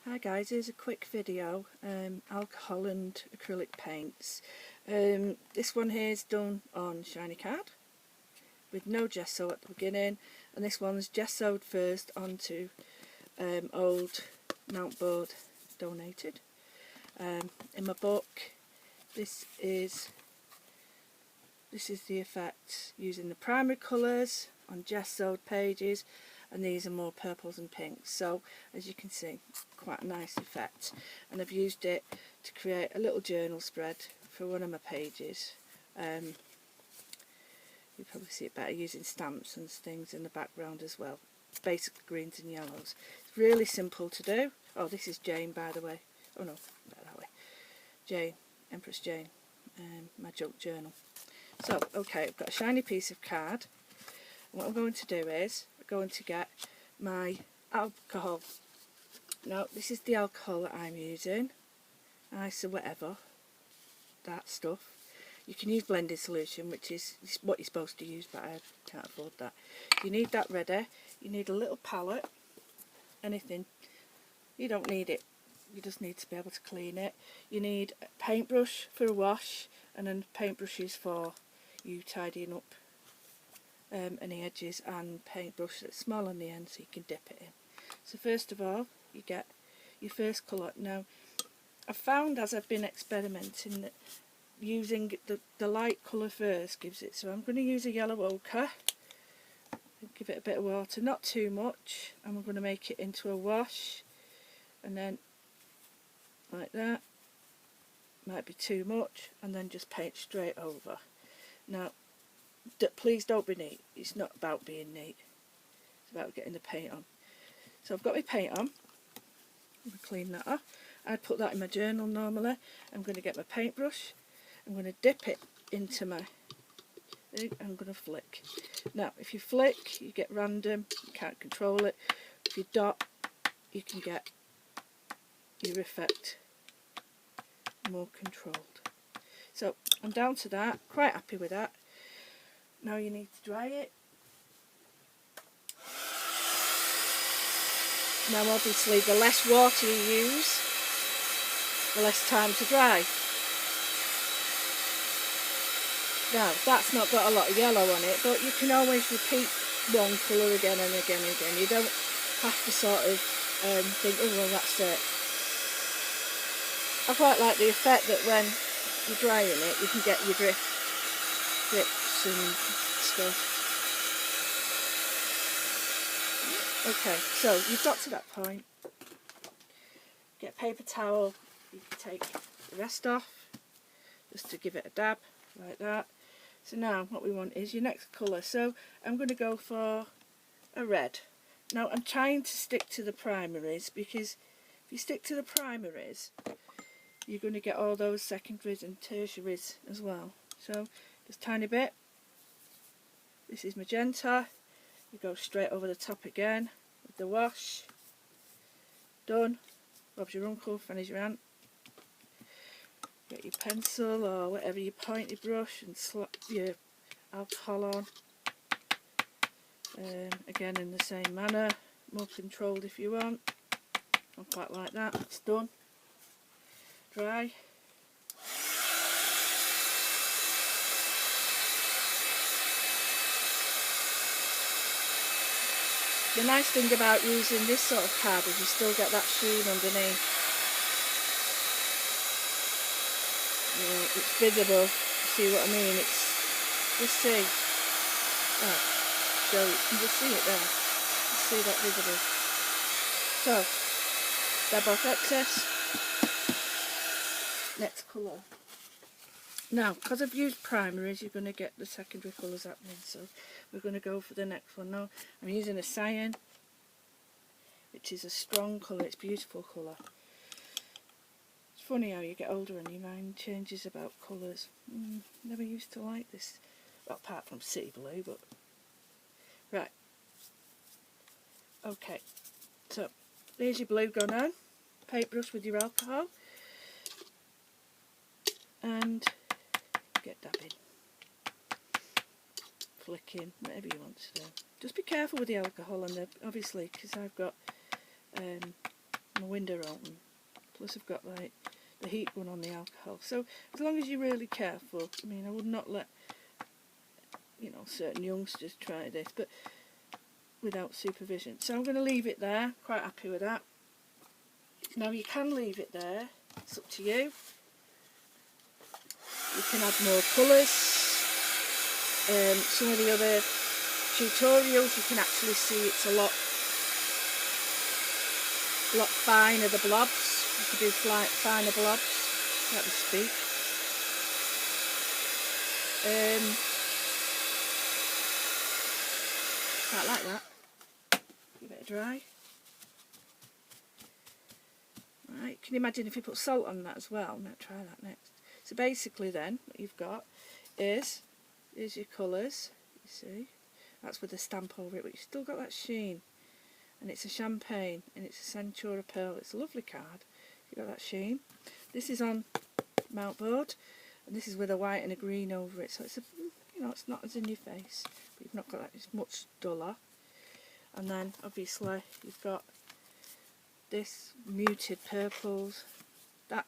Hi guys, here's a quick video, alcohol and acrylic paints. This one here is done on shiny card with no gesso at the beginning, and this one's gessoed first onto old mount board donated. In my book this is the effect using the primary colours on gessoed pages, and these are more purples and pinks, so as you can see, quite a nice effect. And I've used it to create a little journal spread for one of my pages. You probably see it better using stamps and things in the background as well. Basically greens and yellows. It's really simple to do. Oh, this is Jane, by the way. Oh no, better that way. Jane, Empress Jane, my joke journal. So, okay, I've got a shiny piece of card. What I'm going to do is, I'm going to get my alcohol. Now, this is the alcohol that I'm using. Ice or whatever, that stuff. You can use blended solution, which is what you're supposed to use, but I can't afford that. You need that ready. You need a little palette. Anything. You don't need it. You just need to be able to clean it. You need a paintbrush for a wash, and then paintbrushes for you tidying up any edges, and paintbrush that's small on the end so you can dip it in. So first of all, you get your first colour. Now, I've found as I've been experimenting that using the light colour first gives it, so I'm going to use a yellow ochre and give it a bit of water, not too much, and we're going to make it into a wash, and then like that, might be too much, and then just paint straight over. Now, please don't be neat. It's not about being neat. It's about getting the paint on. So I've got my paint on. I'm going to clean that off. I'd put that in my journal normally. I'm going to get my paintbrush. I'm going to dip it into my thing. I'm going to flick. Now, if you flick, you get random. You can't control it. If you dot, you can get your effect more controlled. So I'm down to that. Quite happy with that. Now you need to dry it. Now obviously the less water you use, the less time to dry. Now that's not got a lot of yellow on it, but you can always repeat one colour again and again and again. You don't have to sort of think, oh well, that's it. I quite like the effect that when you're drying it you can get your drips and stuff. Okay, so you've got to that point. Get a paper towel, you can take the rest off, just to give it a dab, like that. So now what we want is your next colour. So I'm going to go for a red. Now I'm trying to stick to the primaries, because if you stick to the primaries, you're going to get all those secondaries and tertiaries as well. So just a tiny bit. This is magenta. You go straight over the top again with the wash. Done. Bob's your uncle, Fanny's your aunt. Get your pencil or whatever, your pointy brush, and slap your alcohol on. Again in the same manner, more controlled if you want. I quite like that. It's done. Dry. The nice thing about using this sort of card is you still get that sheen underneath. You know, it's visible. You see what I mean? It's, just see. Oh, so you can just see it there. You see that visible. So, dab off excess. Next colour. Now, because I've used primaries, you're going to get the secondary colours happening, so we're going to go for the next one. Now, I'm using a cyan, which is a strong colour. It's a beautiful colour. It's funny how you get older and your mind changes about colours. Never used to like this, well, apart from City Blue, but... Right. Okay, so there's your blue gone on. Paintbrush with your alcohol. And get dabbing, flicking, whatever you want to do. Just be careful with the alcohol, and obviously because I've got my window open. Plus I've got like the heat gun on the alcohol. So as long as you're really careful, I mean, I would not let, you know, certain youngsters try this, but without supervision. So I'm going to leave it there. Quite happy with that. Now you can leave it there. It's up to you. You can add more colours. Some of the other tutorials you can actually see it's a lot finer, the blobs. You could do like finer blobs, let me speak. Quite like that. Give it a dry. Right, can you imagine if you put salt on that as well? I'm going to try that next. So basically then, what you've got is your colours, you see. That's with the stamp over it, but you've still got that sheen. And it's a champagne, and it's a Centura Pearl. It's a lovely card. You've got that sheen. This is on mount board, and this is with a white and a green over it. So it's a, you know, it's not as in your face, but you've not got that. It's much duller. And then obviously you've got this muted purples. That,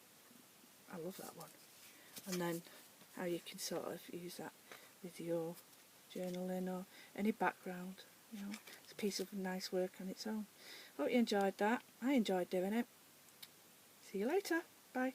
I love that one. And then how you can sort of use that with your journaling or any background, you know. It's a piece of nice work on its own. Hope you enjoyed that. I enjoyed doing it. See you later. Bye.